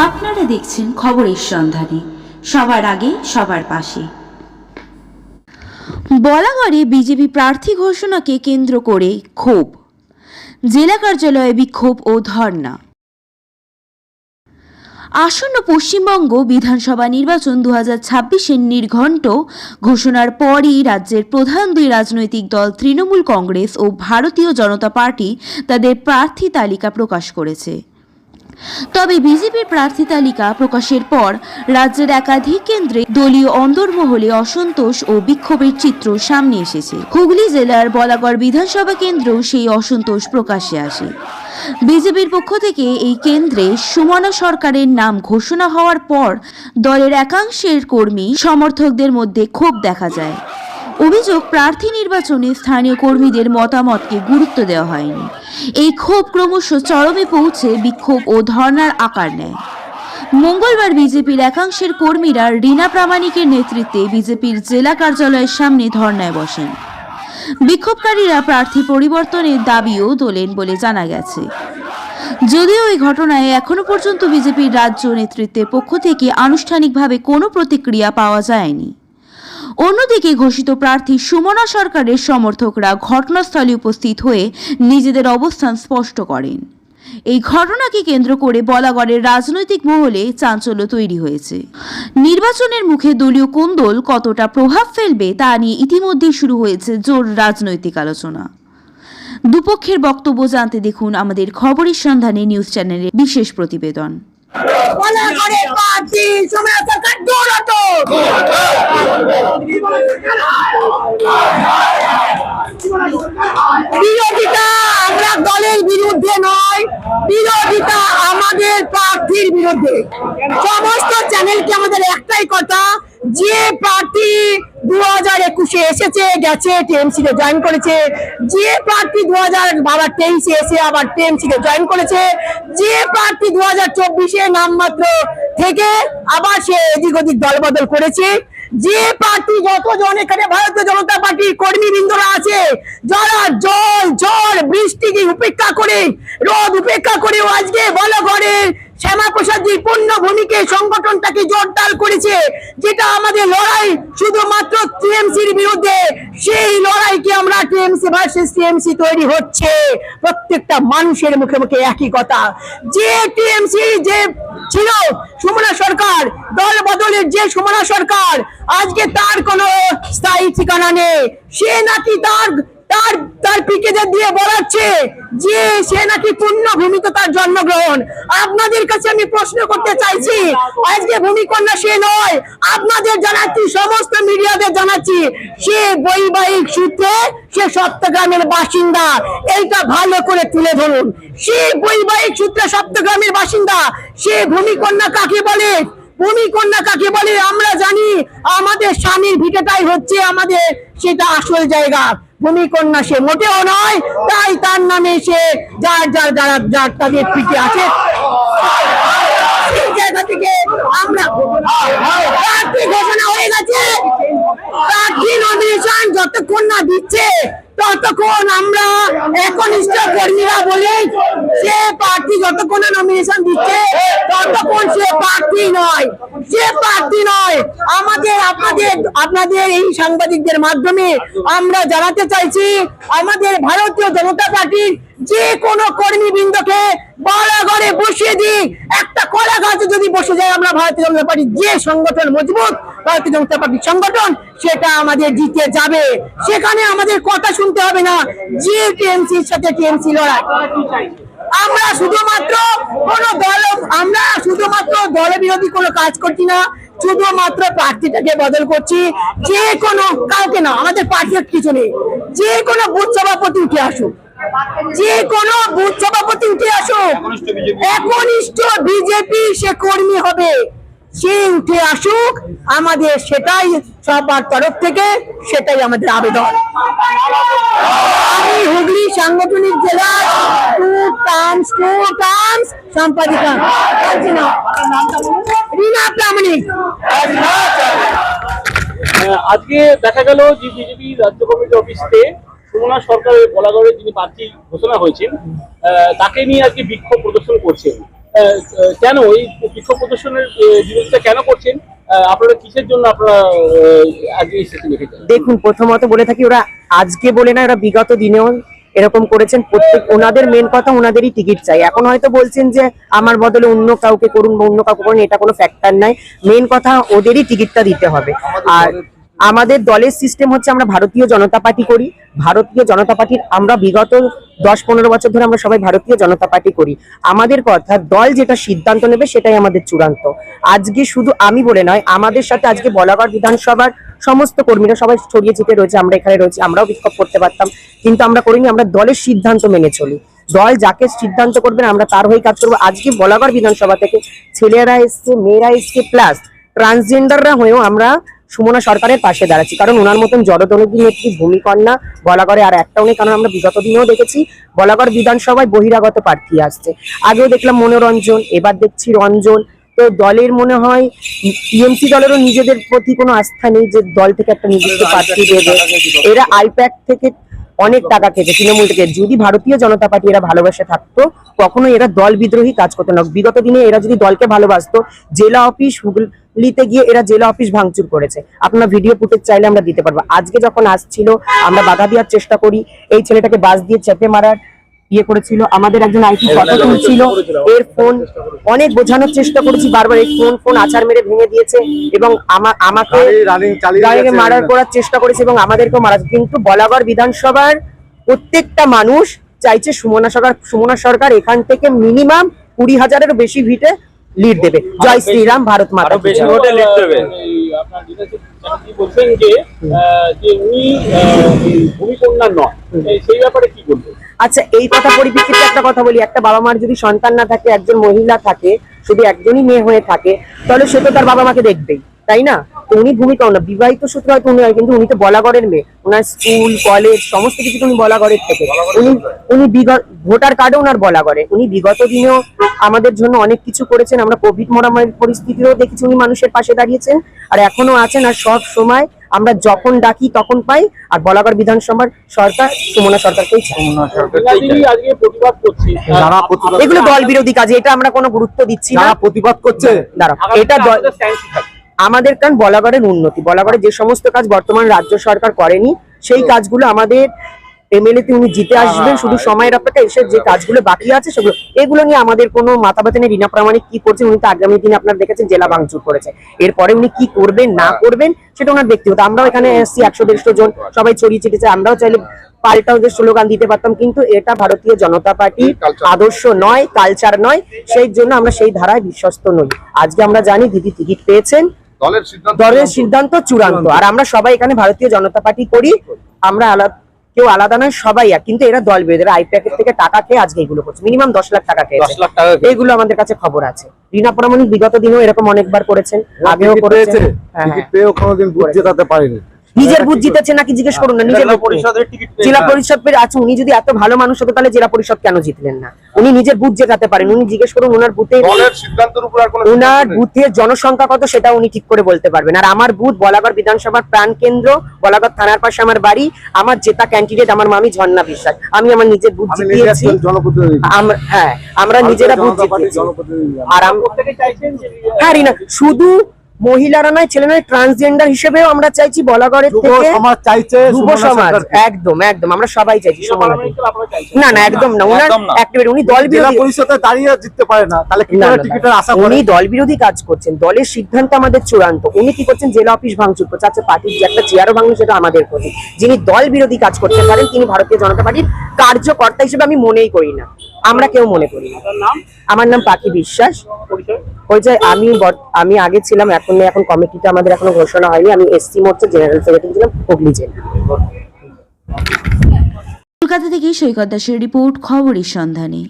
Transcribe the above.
আপনারা দেখছেন খবরের সন্ধানে, সবার আগে সবার পাশে। বলাগড়ে বিজেপি প্রার্থী ঘোষণাকে কেন্দ্র করে ক্ষোভ, জেলা কার্যালয়ে বিক্ষোভ ও ধর্ণা। আসন্ন পশ্চিমবঙ্গ বিধানসভা নির্বাচন 2026-এর নির্ঘণ্ট ঘোষণার পরই রাজ্যের প্রধান দুই রাজনৈতিক দল তৃণমূল কংগ্রেস ও ভারতীয় জনতা পার্টি তাদের প্রার্থী তালিকা প্রকাশ করেছে। তবে বিজেপির প্রার্থী তালিকা প্রকাশের পর রাজ্যের একাধিক কেন্দ্রে দলীয় অন্দরমহলে অসন্তোষ ও বিক্ষোভের চিত্র সামনে এসেছে। হুগলি জেলার বলাগড় বিধানসভা কেন্দ্রেও সেই অসন্তোষ প্রকাশ্যে আসে। বিজেপির পক্ষ থেকে এই কেন্দ্রে সুমনা সরকারের নাম ঘোষণা হওয়ার পর দলের একাংশের কর্মী সমর্থকদের মধ্যে ক্ষোভ দেখা যায়। অভিযোগ, প্রার্থী নির্বাচনে স্থানীয় কর্মীদের মতামতকে গুরুত্ব দেওয়া হয়নি। এই ক্ষোভ ক্রমশ চরমে পৌঁছে বিক্ষোভ ও ধর্ণার আকার নেয়। মঙ্গলবার বিজেপির একাংশের কর্মীরা রীনা প্রামাণিকের নেতৃত্বে বিজেপির জেলা কার্যালয়ের সামনে ধর্ণায় বসেন। বিক্ষোভকারীরা প্রার্থী পরিবর্তনের দাবিও তোলেন বলে জানা গেছে। যদিও এই ঘটনায় এখনো পর্যন্ত বিজেপির রাজ্য নেতৃত্বের পক্ষ থেকে আনুষ্ঠানিকভাবে কোনো প্রতিক্রিয়া পাওয়া যায়নি। অন্যদিকে ঘোষিত প্রার্থী সুমনা সরকারের সমর্থকরা ঘটনাস্থলে উপস্থিত হয়ে নিজেদের অবস্থান স্পষ্ট করেন। এই ঘটনাকে কেন্দ্র করে বলাগড়ের রাজনৈতিক মহলে চাঞ্চল্য তৈরি হয়েছে। নির্বাচনের মুখে দলীয় কোন্দল কতটা প্রভাব ফেলবে তা নিয়ে ইতিমধ্যেই শুরু হয়েছে জোর রাজনৈতিক আলোচনা। দুপক্ষের বক্তব্য জানতে দেখুন আমাদের খবরের সন্ধানে নিউজ চ্যানেলের বিশেষ প্রতিবেদন। বিরোধিতা আমরা দলের বিরুদ্ধে নয়, বিরোধিতা আমাদের প্রার্থীর বিরুদ্ধে। সমস্ত চ্যানেলকে আমাদের একটাই কথা, যে প্রার্থী 2021-এ এসেছে গেছে টিএমসি তে জয়েন করেছে, যে প্রার্থী 2023-এ এসে আবার টিএমসি তে জয়েন করেছে, যে প্রার্থী 2024-এ নামমাত্র থেকে আবার সে এদিক ওদিক দলবদল করেছে, যে প্রার্থী যতজন এখানে ভারতীয় জনতা পার্টির কর্মীবৃন্দরা আছে, যারা জল ঝড় বৃষ্টিকে উপেক্ষা করে, রোদ উপেক্ষা করে আজকে বলাগড়ের শ্যামাপ্রসাদজির পূর্ণভূমিকে সংগঠনটাকে জোরদার করেছে, যেটা আমাদের লড়াই শুধুমাত্র টিএমসির বিরুদ্ধে। সেই লড়াইকে আমরা টিএমসি ভার্সেস টিএমসি তৈরি হচ্ছে, প্রত্যেকটা মানুষের মুখে মুখে একই কথা। যে টিএমসি যে ছিল সুমনা সরকার, দল বদলের যে সুমনা সরকার, আজকে তার কোনো স্থায়ী ঠিকানা নেই। সে নাকি তার পিকেদের দিয়ে বলাচ্ছে যে সে নাকি পূর্ণভূমিতে তার জন্মগ্রহণ। আপনাদের কাছে আমি প্রশ্ন করতে চাইছি, আজকে ভূমিকন্যা সে নয়, আপনাদের জানাচ্ছি, সমস্ত মিডিয়াদের জানাচ্ছি, সে বৈবাহিক সূত্রে সে সপ্তগ্রামের বাসিন্দা। এইটা ভালো করে তুলে ধরুন, সে বৈবাহিক সূত্রে সপ্তগ্রামের বাসিন্দা। সে ভূমিকন্যা কাকে বলে? ভূমিকন্যা কাকে বলে আমরা জানি, আমাদের স্বামীর ভিটেটাই হচ্ছে আমাদের সেটা আসল জায়গা। ভূমিকন্যা সে মোটেও নয়, তাই তার নামে সে যার তাদের পিঠে আছে সেই জায়গা থেকে আমরা প্রার্থী ঘোষণা হয়ে গেছে। প্রার্থী নমিনেশন যতক্ষণ না দিচ্ছে ততক্ষণ আমরা একনিষ্ঠ কর্মীরা বলি সে প্রার্থী যতক্ষণ নমিনেশন দিচ্ছে ততক্ষণ সে প্রার্থী নয়, সে প্রার্থী নয়। আপনাদের এই সাংবাদিকদের মাধ্যমে আমরা জানাতে চাইছি, আমাদের ভারতীয় জনতা পার্টির যে কোনো কর্মীবৃন্দকে বলাগড়ে বসিয়ে দিই, একটা কলা গাছে যদি বসে যায় আমরা ভারতীয় জনতা পার্টির যে সংগঠন মজবুত, ভারতীয় জনতা পার্টির সংগঠন, সেটা আমাদের জিতে যাবে। সেখানে আমাদের কথা শুনতে হবে না যে টিএমসির সাথে টিএমসি লড়াই। আমরা শুধুমাত্র দল বিরোধী কোনো কাজ করছি না, শুধুমাত্র প্রার্থীটাকে বদল করছি। যে কোনো কাউকে না, আমাদের পার্টির কিছু নেই, যে কোনো বুথ সভাপতি উঠে আসুক, যে কোনো বুথ সভাপতি উঠে আসুক, একনিষ্ঠ বিজেপি সে কর্মী হবে, সে উঠে আসুক, আমাদের সেটাই সবার তরফ থেকে সেটাই আমাদের আবেদন। আমি হুগলি সাংগঠনিক জেলার টু টার্মস সম্পাদিকা রীনা প্রামাণিক। আজকে দেখা গেল যে বিজেপি রাজ্য কমিটি অফিসে সুমনা সরকারের বলাগড়ে যিনি প্রার্থী ঘোষণা হয়েছেন তাকে নিয়ে আজকে বিক্ষোভ প্রদর্শন করছেন। কেন এই বিক্ষোভ প্রদর্শনের বিরোধিতা কেন করছেন? আপনারা কিসের জন্য আপনারা আজকে এই সেতু রেখেছেন? দেখুন, প্রথমত বলে থাকি, ওরা আজকে বলে না, ওরা বিগত দিনেও এরকম করেছেন। প্রত্যেক ওনাদের মেন কথা ওনাদেরই টিকিট চাই। এখন হয়তো বলছেন যে আমার বদলে অন্য কাউকে করুন বা অন্য কাউকে করুন, এটা কোনো ফ্যাক্টর নাই। মেন কথা ওদেরই টিকিটটা দিতে হবে। আর আমাদের দলের সিস্টেম হচ্ছে আমরা ভারতীয় জনতা পার্টি করি। ভারতীয় জনতা পার্টির আমরা বিগত 10-15 বছর ধরে আমরা সবাই ভারতীয় জনতা পার্টি করি। আমাদের কথা দল যেটা সিদ্ধান্ত নেবে সেটাই আমাদের চূড়ান্ত। আজকে শুধু আমি বলে নয়, আমাদের সাথে আজকে বলাগড় বিধানসভার সমস্ত কর্মীরা সবাই ছড়িয়ে ছিটিয়ে রয়েছে। আমরা এখানে রয়েছি, আমরাও বিক্ষোভ করতে পারতাম, কিন্তু আমরা করিনি। আমরা দলের সিদ্ধান্ত মেনে চলি। দল যাকে সিদ্ধান্ত করবেন আমরা তার হয়ে কাজ করবো। আজকে বলাগড় বিধানসভা থেকে ছেলেরা এসছে, মেয়েরা এসছে, প্লাস ট্রান্সজেন্ডাররা হয়েও আমরা সুমনা সরকারের পাশে দাঁড়াচ্ছি। কারণ ওনার মতন জনদরদী নেত্রী ভূমিকন্যা বলাগড়ে আর একটাও নেই। কারণ আমরা বিগত দিনেও দেখেছি বলাগড় বিধানসভায় বহিরাগত প্রার্থী আসছে। আগেও দেখলাম মনোরঞ্জন, এবার দেখছি রঞ্জন। তো দলের মনে হয় টিএমসি দলেরও নিজেদের প্রতি কোনো আস্থা নেই যে দল থেকে একটা নির্দিষ্ট প্রার্থী দেবে। এরা আইপ্যাক থেকে অনেক টাকা খেয়েছে, তৃণমূল থেকে। যদি ভারতীয় জনতা পার্টি এরা ভালোবাসে থাকতো, কখনো এরা দল বিদ্রোহী কাজ করতো না। বিগত দিনে এরা যদি দলকে ভালোবাসতো, জেলা অফিস হুগলিতে গিয়ে এরা জেলা অফিস ভাঙচুর করেছে। আপনার ভিডিও ফুটেজ চাইলে আমরা দিতে পারবো। আজকে যখন আসছিল আমরা বাধা দেওয়ার চেষ্টা করি, এই ছেলেটাকে বাস দিয়ে চেপে মারার করেছিল। আমাদের একজন আইটি ফটো তুলছিল, এর ফোন অনেক বোঝানোর চেষ্টা করেছি বারবার, এই ফোন আছাড় মেরে ভেঙে দিয়েছে এবং আমাকে মারার করার চেষ্টা করেছে এবং আমাদেরকেও মারা। কিন্তু বলাগড় বিধানসভার প্রত্যেকটা মানুষ চাইছে সুমনা সরকার এখান থেকে মিনিমাম 20,000-এরও বেশি ভিটে লিড দেবে। জয় শ্রীরাম, ভারত মাতা কি জয়। আপনার লিডারশিপ বলছেন যে উনি ভূমিকন্যা নয়, সেই ব্যাপারে কি বলবেন? আচ্ছা, এই কথা পরিপ্রেক্ষিতে একটা কথা বলি। একটা বাবা মার যদি সন্তান না থাকে, একজন মহিলা থাকে, শুধু একজনই মেয়ে হয়ে থাকে, তাহলে সে তো তার বাবা মাকে দেখবেই, তাই না? তো উনি ভূমিকাও না, বিবাহিত সূত্রে হয়তো উনি হয়, কিন্তু উনি তো বলাগড়ের মেয়ে। ওনার স্কুল কলেজ সমস্ত কিছু উনি বলাগড়ের থেকে। উনি ভোটার কার্ডও ওনার বলাগড়ে। উনি বিগত দিনেও আমাদের জন্য অনেক কিছু করেছেন। আমরা কোভিড মহামারীর পরিস্থিতিও দেখেছি উনি মানুষের পাশে দাঁড়িয়েছেন, আর এখনো আছেন। আর সব সময় আমরা যখন ডাকি তখন পাই। আর বলাগড় বিধানসভার সরকার সুমনা সরকারকেই চাই। এগুলো দল বিরোধী কাজ, এটা আমরা কোনো গুরুত্ব দিচ্ছি না। প্রতিবাদ করছে, দাঁড়াও, এটা আমাদের কারণ বলাগড়ের উন্নতি, বলাগড়ে যে সমস্ত কাজ বর্তমান রাজ্য সরকার করেনি সেই কাজগুলো আমাদের এমএলএ তে উনি জিতে আসবেন, শুধু সময়ের অপেক্ষা। এসে যে কাজগুলো বাকি আছে সেগুলো, এগুলো নিয়ে আমাদের কোনো মাথা ব্যথা নেই। রিনা প্রামাণিক কি করছেন, উনি তো আগামী দিনে আপনারা দেখেছেন জেলা ভাঙচুর করেছে। এরপরে উনি কি করবেন না করবেন সেটা ওনার ব্যক্তিগত। আমরাও এখানে এসছি 100-150 জন, সবাই ছড়িয়ে ছিটেছে। আমরাও চাইলে পাল্টা ওদের স্লোগান দিতে পারতাম, কিন্তু এটা ভারতীয় জনতা পার্টির আদর্শ নয়, কালচার নয়। সেই জন্য আমরা সেই ধারায় বিশ্বস্ত নই। আজকে আমরা জানি দিদি টিকিট পেয়েছেন, দলের সিদ্ধান্ত চূড়ান্ত। আর আমরা সবাই এখানে ভারতীয় জনতা পার্টি করি। আমরা কেউ আলাদা নয়, সবাই এক। কিন্তু এরা দল বিরোধী, আইপ্যাকের থেকে টাকা খেয়ে আজকে এগুলো করছে। মিনিমাম 10 লাখ টাকা খেয়েছে, এগুলো আমাদের কাছে খবর আছে। রিনা প্রামাণিক বিগত দিনেও এরকম অনেকবার করেছেন, আগেও করেছেন। কোনোদিন বুঝ জেতাতে পারেনি। নিজের বুথ জিতেছে নাকি জিজ্ঞেস করুন না। নিজের জেলা পরিষদ পেয়ে আছে, উনি যদি এত ভালো মানুষ হতো তাহলে জেলা পরিষদ কেন জিতলেন না? উনি নিজের বুথ জেতাতে পারেন। উনি জিজ্ঞেস করুন ওনার বুথে, ওনার বুথের জনসংখ্যা কত সেটা উনি ঠিক করে বলতে পারবেন। আর আমার বুথ বলাগড় বিধানসভার প্রাণ কেন্দ্র, বলাগড় থানার পাশে আমার বাড়ি। আমার জেতা ক্যান্ডিডেট আমার মামি ঝর্ণা বিশ্বাস। আমি আমার নিজের বুথ জিতিয়েছি। হ্যাঁ, আমরা নিজেরা বুথ জিতিয়েছি। আর হ্যাঁ রিনা, শুধু মহিলারা নয়, ছেলে নয়, ট্রান্সজেন্ডার হিসেবেও আমরা চাইছি বলাগড়ের থেকে সমাজ চাইছে, যুব সমাজ। একদম একদম আমরা সবাই চাইছি সমানতা। না না, একদম না। উনার অ্যাক্টিভিটি, উনি দল বিরোধী, পরিষদে দাঁড়িয়ে জিততে পারে না, তাহলে কি করে টিকিটের আশা করেন? উনি দল বিরোধী কাজ করছেন। দলের সিদ্ধান্ত আমাদের চূড়ান্ত। উনি কি করছেন? জেলা অফিস ভাঙচুর করছে। আচ্ছা, পার্টির যে একটা চেয়ারও ভাঙলো সেটা আমাদের ক্ষতি। যিনি দল বিরোধী কাজ করতে পারেন তিনি ভারতীয় জনতা পার্টির কার্যকর্তা হিসেবে আমি মনেই করি না, আমরা কেউ মনে করি না। আমার নাম পাখি বিশ্বাস। পরিচয় আমি আগে ছিলাম, এখন কমিটিটা আমাদের এখনো ঘোষণা হয়নি। আমি এসসি মোর্চার জেনারেল সেক্রেটারি ছিলাম হুগলি জেলা। কলকাতা থেকে সৈকত দাসের রিপোর্ট, খবরের সন্ধানে।